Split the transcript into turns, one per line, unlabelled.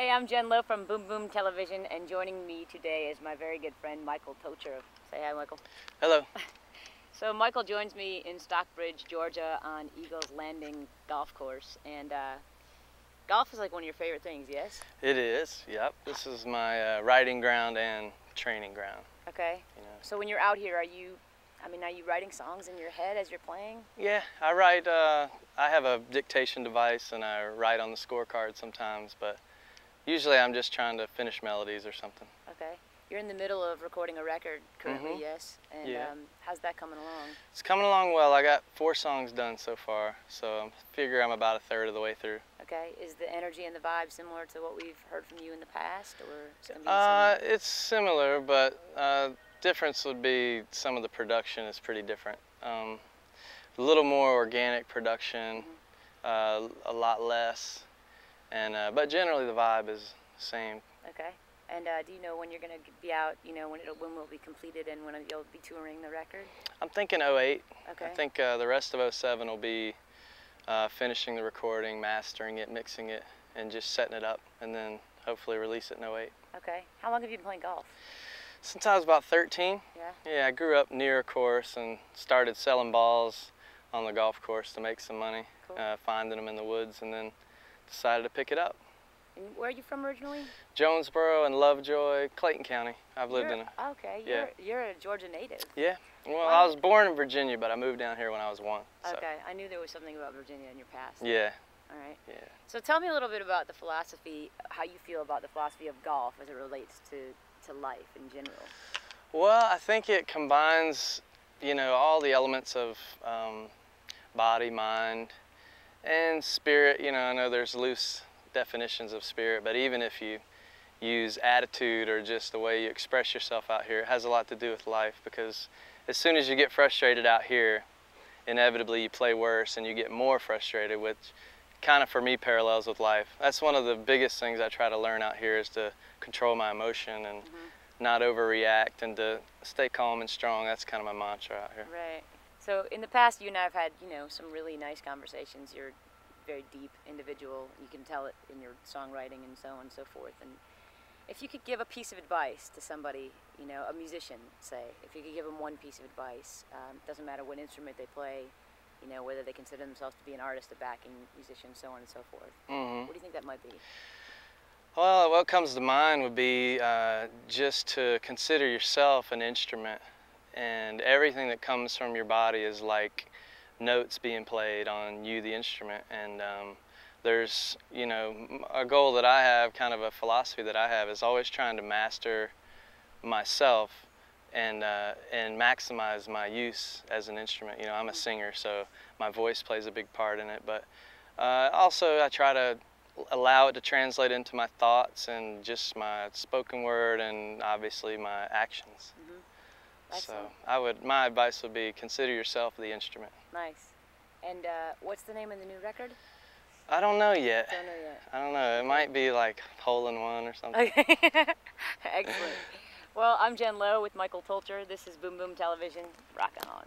Hey, I'm Jen Lowe from BoomBoom Television, and joining me today is my very good friend Michael Tolcher. Say hi, Michael.
Hello.
So Michael joins me in Stockbridge, Georgia on Eagles Landing Golf Course, and golf is like one of your favorite things, yes?
It is, yep. This is my riding ground and training ground.
Okay.
You know.
So when you're out here, are you writing songs in your head as you're playing?
Yeah, I write, I have a dictation device and I write on the scorecard sometimes, but usually I'm just trying to finish melodies or something.
Okay. You're in the middle of recording a record currently, yes? And
yeah.
How's that coming along?
It's coming along well. I got 4 songs done so far, so I figure I'm about a third of the way through.
Okay. Is the energy and the vibe similar to what we've heard from you in the past, or is it gonna be similar?
It's similar, but difference would be some of the production is pretty different. A little more organic production, a lot less, and but generally the vibe is the same.
Okay. And do you know when you're going to be out, you know, when will be completed and when you'll be touring the record?
I'm thinking '08.
Okay.
I think the rest of '07 will be finishing the recording, mastering it, mixing it, and just setting it up, and then hopefully release it in '08.
Okay. How long have you been playing golf?
Since I was about 13.
Yeah?
Yeah, I grew up near a course and started selling balls on the golf course to make some money,
Cool.
finding them in the woods, and then decided to pick it up.
And where are you from originally?
Jonesboro and Lovejoy, Clayton County. I've lived in it.
Okay,
Yeah.
you're a Georgia native.
Yeah. Well,
Wow.
I was born in Virginia, but I moved down here when I was 1. So.
Okay, I knew there was something about Virginia in your past.
Yeah.
All right.
Yeah.
So tell me a little bit about the philosophy, how you feel about the philosophy of golf as it relates to life in general.
Well, I think it combines, you know, all the elements of body, mind, and spirit. You know, I know there's loose definitions of spirit, but even if you use attitude or just the way you express yourself out here, it has a lot to do with life, because as soon as you get frustrated out here, inevitably you play worse and you get more frustrated, which kind of for me parallels with life. That's one of the biggest things I try to learn out here, is to control my emotion and not overreact, and to stay calm and strong. That's kind of my mantra out here.
Right. So in the past, you and I have had, you know, some really nice conversations. You're a very deep individual. You can tell it in your songwriting and so on and so forth. And if you could give a piece of advice to somebody, you know, a musician, say, if you could give them one piece of advice, doesn't matter what instrument they play, you know, whether they consider themselves to be an artist, a backing musician, so on and so forth. What do you think that might be?
Well, what comes to mind would be just to consider yourself an instrument, and everything that comes from your body is like notes being played on you, the instrument. And there's, you know, a goal that I have, kind of a philosophy that I have, is always trying to master myself and maximize my use as an instrument. You know, I'm a singer, so my voice plays a big part in it, but also I try to allow it to translate into my thoughts and just my spoken word and obviously my actions. So my advice would be, consider yourself the instrument.
Nice. And what's the name of the new record?
I don't know yet.
Don't know yet.
I don't know. It might be like Hole in One or something.
Okay. Excellent. Well, I'm Jen Lowe with Michael Tolcher. This is BoomBoom Television. Rockin' on.